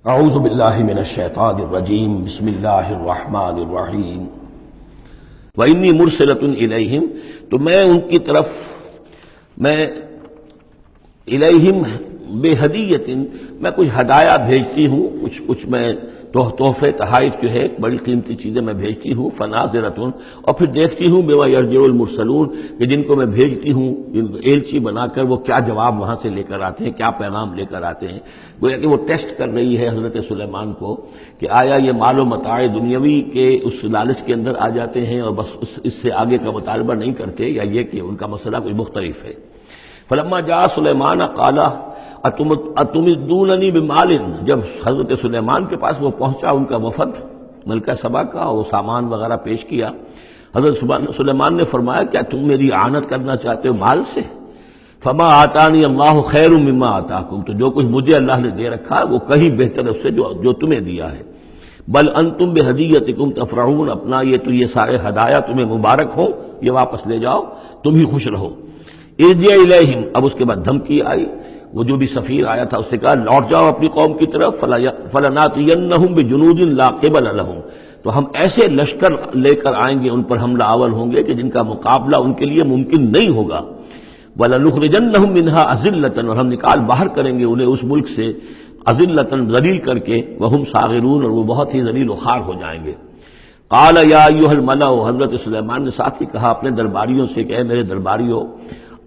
اعوذ باللہ من الشیطان الرجیم بسم اللہ الرحمن الرحیم وانی مرسلۃ الیہم، تو میں ان کی طرف الیہم بہدیۃ، میں کچھ ہدایہ بھیجتی ہوں، کچھ میں تحفے تحائف جو ہے بڑی قیمتی چیزیں میں بھیجتی ہوں، فناظرۃ، اور پھر دیکھتی ہوں بما یرجع المرسلون، کہ جن کو میں بھیجتی ہوں ایلچی بنا کر وہ کیا جواب وہاں سے لے کر آتے ہیں، کیا پیغام لے کر آتے ہیں۔ گویا کہ وہ ٹیسٹ کر رہی ہے حضرت سلیمان کو کہ آیا یہ مال و متاع دنیاوی کے اس لالچ کے اندر آ جاتے ہیں اور بس اس سے آگے کا مطالبہ نہیں کرتے، یا یہ کہ ان کا مسئلہ کوئی مختلف ہے۔ فلما جاء سلیمان قال اتمدوننی بمال، جب حضرت سلیمان کے پاس وہ پہنچا ان کا وفد ملکہ سبا کا، وہ سامان وغیرہ پیش کیا، حضرت سلیمان نے فرمایا کیا تم میری اعانت کرنا چاہتے ہو مال سے؟ فما آتانی اللہ خیر مما آتاکم، تو جو کچھ مجھے اللہ نے دے رکھا وہ کہیں بہتر ہے اس سے جو تمہیں دیا ہے۔ بل انتم بہدیتکم تفرحون، اپنا یہ سارے ہدایہ تمہیں مبارک ہو، یہ واپس لے جاؤ، تم ہی خوش رہو۔ ارجع الیہم، اب اس کے بعد دھمکی آئی، وہ جو بھی سفیر آیا تھا اس سے کہا لوٹ جاؤ اپنی قوم کی طرف، فلناتینہم بجنود لا قبل لہم، تو ہم ایسے لشکر لے کر آئیں گے، ان پر حملہ آور ہوں گے کہ جن کا مقابلہ ان کے لیے ممکن نہیں ہوگا۔ وَلَنُخْرِجَنَّهُم مِّنْهَا أَذِلَّةً، اور ہم نکال باہر کریں گے انہیں اس ملک سے أَذِلَّةً، ذلیل کر کے، وَهُمْ صَاغِرُونَ، اور وہ بہت ہی ذلیل و خوار ہو جائیں گے۔ قال یا ایھا الملأ، حضرت سلیمان نے ساتھ ہی کہا اپنے درباریوں سے کہ اے میرے درباریوں،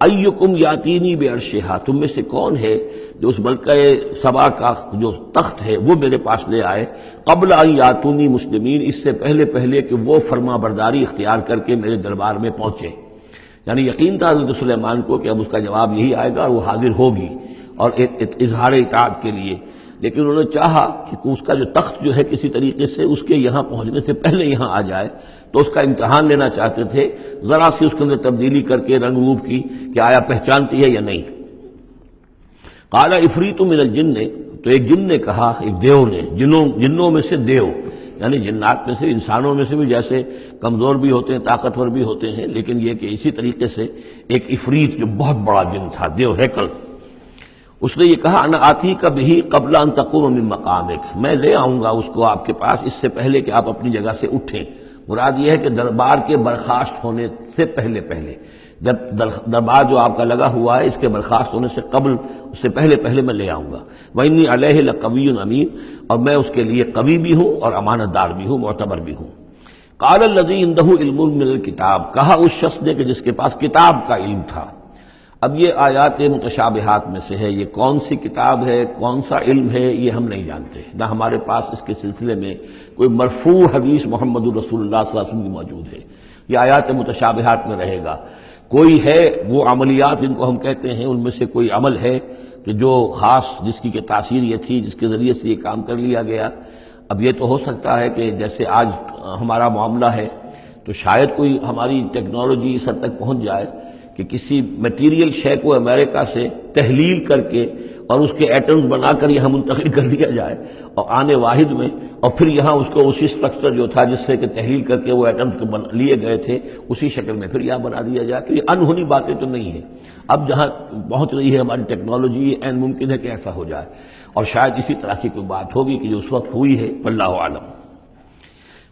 ایکم یاتینی بعرشھا، تم میں سے کون ہے جو اس ملکہ سبا کا جو تخت ہے وہ میرے پاس لے آئے، قبل ان یاتونی مسلمین، اس سے پہلے کہ وہ فرما برداری اختیار کر کے میرے دربار میں پہنچے۔ یعنی یقین تھا حضرت سلیمان کو کہ اب اس کا جواب یہی آئے گا اور وہ حاضر ہوگی اور اظہار اطاعت کے لیے، لیکن انہوں نے چاہا کہ اس کا جو تخت جو ہے کسی طریقے سے اس کے یہاں پہنچنے سے پہلے یہاں آ جائے، تو اس کا امتحان لینا چاہتے تھے، ذرا سی اس کے اندر تبدیلی کر کے رنگ روپ کی کہ آیا پہچانتی ہے یا نہیں۔ قال عفریت من الجن، تو ایک جن نے کہا، ایک دیو نے، جنوں میں سے دیو، یعنی جنات میں سے، انسانوں میں سے بھی جیسے کمزور بھی ہوتے ہیں طاقتور بھی ہوتے ہیں، لیکن یہ کہ اسی طریقے سے ایک عفریت جو بہت بڑا جن تھا، دیو ہیکل، اس نے یہ کہا انا آتی کا بھی قبل ان تقوم من مقامک، میں لے آؤں گا اس کو آپ کے پاس اس سے پہلے کہ آپ اپنی جگہ سے اٹھیں۔ مراد یہ ہے کہ دربار کے برخاست ہونے سے پہلے جب دربار جو آپ کا لگا ہوا ہے اس کے برخاست ہونے سے قبل، اس سے پہلے میں لے آؤں گا۔ وانی علیہ لقوی امین، اور میں اس کے لیے قوی بھی ہوں اور امانت دار بھی ہوں، معتبر بھی ہوں۔ قال الذی عندہ علم من الکتاب، کہا اس شخص نے کہ جس کے پاس کتاب کا علم تھا۔ اب یہ آیات متشابہات میں سے ہے، یہ کون سی کتاب ہے، کون سا علم ہے، یہ ہم نہیں جانتے، نہ ہمارے پاس اس کے سلسلے میں کوئی مرفوع حدیث محمد رسول اللہ صلی اللہ علیہ وسلم کی موجود ہے۔ یہ آیات متشابہات میں رہے گا۔ کوئی ہے وہ عملیات جن کو ہم کہتے ہیں، ان میں سے کوئی عمل ہے کہ جو خاص جس کی کہ تاثیر یہ تھی، جس کے ذریعے سے یہ کام کر لیا گیا۔ اب یہ تو ہو سکتا ہے کہ جیسے آج ہمارا معاملہ ہے تو شاید کوئی ہماری ٹیکنالوجی اس حد تک پہنچ جائے کہ کسی میٹیریل شے کو امریکہ سے تحلیل کر کے اور اس کے ایٹمز بنا کر یہاں منتقل کر دیا جائے، اور آنے واحد میں، اور پھر یہاں اس کو اسی سٹرکچر جو تھا جس سے کہ تحلیل کر کے وہ ایٹمز لیے گئے تھے اسی شکل میں پھر یہاں بنا دیا جائے، تو یہ انہونی باتیں تو نہیں ہیں۔ اب جہاں پہنچ رہی ہے ہماری ٹیکنالوجی، یہ عین ممکن ہے کہ ایسا ہو جائے، اور شاید اسی طرح کی کوئی بات ہوگی کہ جو اس وقت ہوئی ہے، واللہ اعلم۔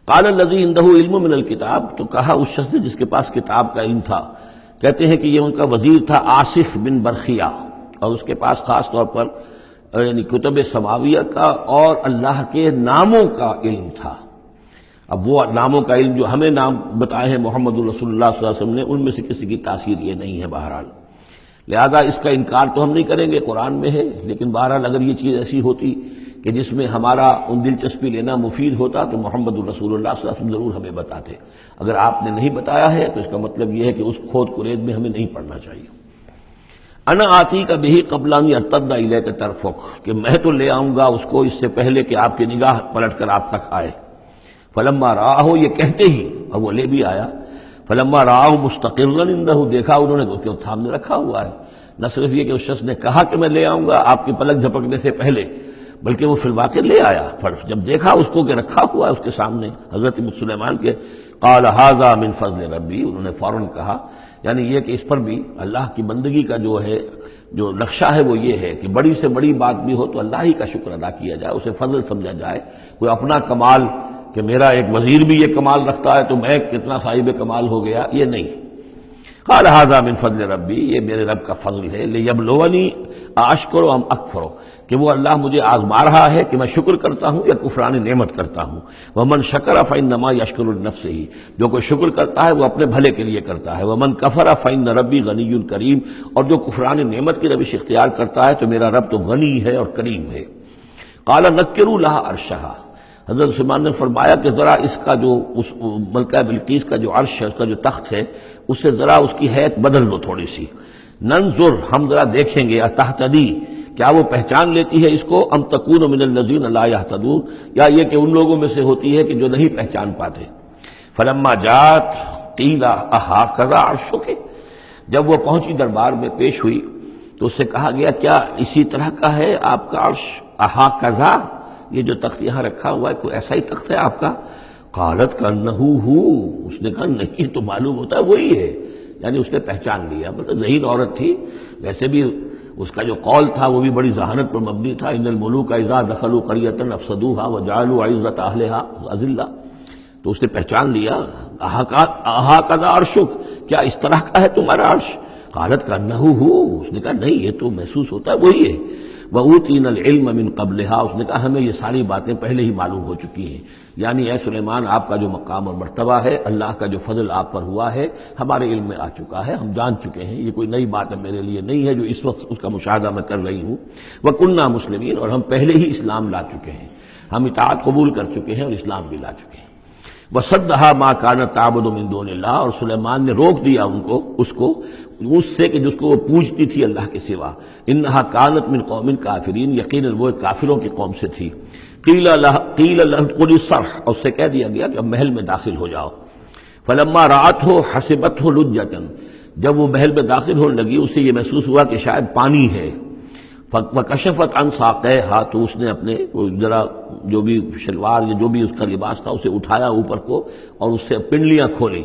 قال الذی عندہ علم من الکتاب، تو کہا اس شخص نے جس کے پاس کتاب کا علم تھا، کہتے ہیں کہ یہ ان کا وزیر تھا آصف بن برخیہ، اور اس کے پاس خاص طور پر یعنی کتب سماویہ کا اور اللہ کے ناموں کا علم تھا۔ اب وہ ناموں کا علم جو ہمیں نام بتائے ہیں محمد رسول اللہ صلی اللہ علیہ وسلم نے، ان میں سے کسی کی تاثیر یہ نہیں ہے بہرحال، لہذا اس کا انکار تو ہم نہیں کریں گے، قرآن میں ہے، لیکن بہرحال اگر یہ چیز ایسی ہوتی کہ جس میں ہمارا ان دلچسپی لینا مفید ہوتا تو محمد رسول اللہ صلی اللہ علیہ وسلم ضرور ہمیں بتاتے۔ اگر آپ نے نہیں بتایا ہے تو اس کا مطلب یہ ہے کہ اس کھود کرید میں ہمیں نہیں پڑھنا چاہیے۔ انا آتی کا بھی قبل ان یرتد الیک طرفک، کہ میں تو لے آؤں گا اس کو اس سے پہلے کہ آپ کی نگاہ پلٹ کر آپ تک آئے۔ فلما رآہ، یہ کہتے ہی، اور وہ لے بھی آیا، فلما رآہ مستقرا عندہ، دیکھا انہوں نے اس کے سامنے رکھا ہوا ہے۔ نہ صرف یہ کہ اس شخص نے کہا کہ میں لے آؤں گا آپ کی پلک جھپکنے سے پہلے، بلکہ وہ فی الواقع لے آیا، پھر جب دیکھا اس کو کہ رکھا ہوا ہے اس کے سامنے حضرت سلیمان کے، قال ھذا من فضل ربی، انہوں نے فوراً کہا، یعنی یہ کہ اس پر بھی اللہ کی بندگی کا جو ہے جو نقشہ ہے وہ یہ ہے کہ بڑی سے بڑی بات بھی ہو تو اللہ ہی کا شکر ادا کیا جائے، اسے فضل سمجھا جائے، کوئی اپنا کمال کہ میرا ایک وزیر بھی یہ کمال رکھتا ہے تو میں کتنا صاحب کمال ہو گیا، یہ نہیں۔ قال ھذا من فضل ربی، یہ میرے رب کا فضل ہے، لیبلونی اشکر ام اکفر، کہ وہ اللہ مجھے آزما رہا ہے کہ میں شکر کرتا ہوں یا کفران نعمت کرتا ہوں۔ ومن شکر فانما یشکر لنفسہ، جو کوئی شکر کرتا ہے وہ اپنے بھلے کے لیے کرتا ہے۔ ومن کفر فان ربی غنی کریم، اور جو کفران نعمت کی روش اختیار کرتا ہے تو میرا رب تو غنی ہے اور کریم ہے۔ قال نکروا لها عرشها، حضرت سلیمان نے فرمایا کہ ذرا اس کا جو اس ملکہ بلقیس کا جو عرش ہے، اس کا جو تخت ہے، اس سے ذرا اس کی حیت بدل لو تھوڑی سی، ننظر، ہم ذرا دیکھیں گے، اتہتدی، کیا وہ پہچان لیتی ہے اس کو، ام تکون من الذین لا یہتدون، یا یہ کہ ان لوگوں میں سے ہوتی ہے کہ جو نہیں پہچان پاتے۔ فلما جات قیل اہٰکذا عرشک، جب وہ پہنچی دربار میں پیش ہوئی تو اس سے کہا گیا کیا اسی طرح کا ہے آپ کا عرش، اہٰکذا، یہ جو تخت یہاں رکھا ہوا ہے کوئی ایسا ہی تخت ہے آپ کا؟ قالت کانہ ہو، اس نے کہا نہیں، تو معلوم ہوتا ہے وہی ہے، یعنی اس نے پہچان لیا، مطلب ذہین عورت تھی، ویسے بھی اس کا جو قول تھا وہ بھی بڑی ذہانت پر مبنی تھا، ان الملوک اذا دخلوا قریۃ افسدوها وجعلوا عزۃ اہلها اذلہ، تو اس نے پہچان لیا۔ اہٰکذا عرشک، کیا اس طرح کا ہے تمہارا عرش؟ قالت کانہ ہو، اس نے کہا نہیں، یہ تو محسوس ہوتا ہے وہی ہے۔ وَأُوتِينَا الْعِلْمَ مِنْ قَبْلِهَا، اس نے کہا ہمیں یہ ساری باتیں پہلے ہی معلوم ہو چکی ہیں، یعنی اے سلیمان آپ کا جو مقام اور مرتبہ ہے، اللہ کا جو فضل آپ پر ہوا ہے، ہمارے علم میں آ چکا ہے، ہم جان چکے ہیں، یہ کوئی نئی بات ہے میرے لیے نہیں ہے جو اس وقت اس کا مشاہدہ میں کر رہی ہوں۔ وَكُنَّا مُسْلِمِينَ، اور ہم پہلے ہی اسلام لا چکے ہیں، ہم اطاعت قبول کر چکے ہیں اور اسلام بھی لا چکے ہیں۔ وَصَدَّهَا مَا كَانَتْ تَعْبُدُ مِن دُونِ اللَّهِ، اور سلیمان نے روک دیا اس کو اس سے کہ جس کو وہ پوجتی تھی اللہ کے سوا۔ انہا کانت من قوم کافرین، یقیناً وہ کافروں کی قوم سے تھی۔ قیل لہ ادخلی الصرح، اور اس سے کہہ دیا گیا کہ اب محل میں داخل ہو جاؤ۔ فلما رأتہ حسبتہ لجۃ، جب وہ محل میں داخل ہونے لگی اسے یہ محسوس ہوا کہ شاید پانی ہے۔ وکشفت عن ساقیہا، تو اس نے اپنے ذرا جو بھی شلوار یا جو بھی اس کا لباس تھا اسے اٹھایا اوپر کو اور اس سے پنڈلیاں کھولی۔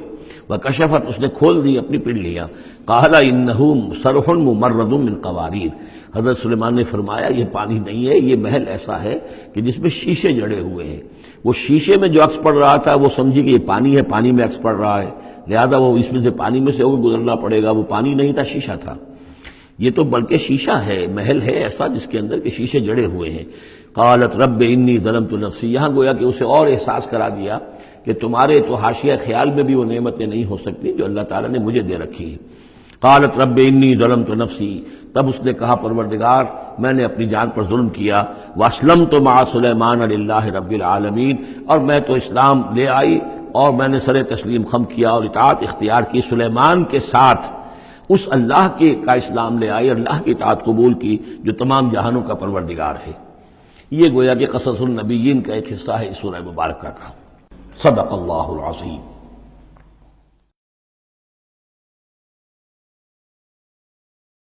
وکشفت، اس نے کھول دی اپنی پنڈلیاں۔ قال انہ صرح ممرد من قواریر، حضرت سلیمان نے فرمایا یہ پانی نہیں ہے، یہ محل ایسا ہے کہ جس میں شیشے جڑے ہوئے ہیں۔ وہ شیشے میں جو عکس پڑ رہا تھا وہ سمجھی کہ یہ پانی ہے، پانی میں عکس پڑ رہا ہے، لہذا وہ اس میں سے پانی میں سے گزرنا پڑے گا، وہ پانی نہیں تھا، شیشہ تھا۔ یہ تو بلکہ شیشہ ہے، محل ہے ایسا جس کے اندر کہ شیشے جڑے ہوئے ہیں۔ قالت رب انی ظلمت نفسی، یہاں گویا کہ اسے اور احساس کرا دیا کہ تمہارے تو حاشیہ خیال میں بھی وہ نعمتیں نہیں ہو سکتی جو اللہ تعالیٰ نے مجھے دے رکھی ہیں۔ قالت رب انی ظلمت نفسی، تب اس نے کہا پروردگار میں نے اپنی جان پر ظلم کیا۔ واسلمت مع سلیمان للہ رب العالمین، اور میں تو اسلام لے آئی اور میں نے سر تسلیم خم کیا اور اطاعت اختیار کی سلیمان کے ساتھ، اس اللہ کے کا اسلام لے آئی، اللہ کی اطاعت قبول کی جو تمام جہانوں کا پروردگار ہے۔ یہ گویا کہ قصص النبیین کا ایک حصہ ہے اس سورہ مبارکہ کا۔ صدق اللہ العظیم۔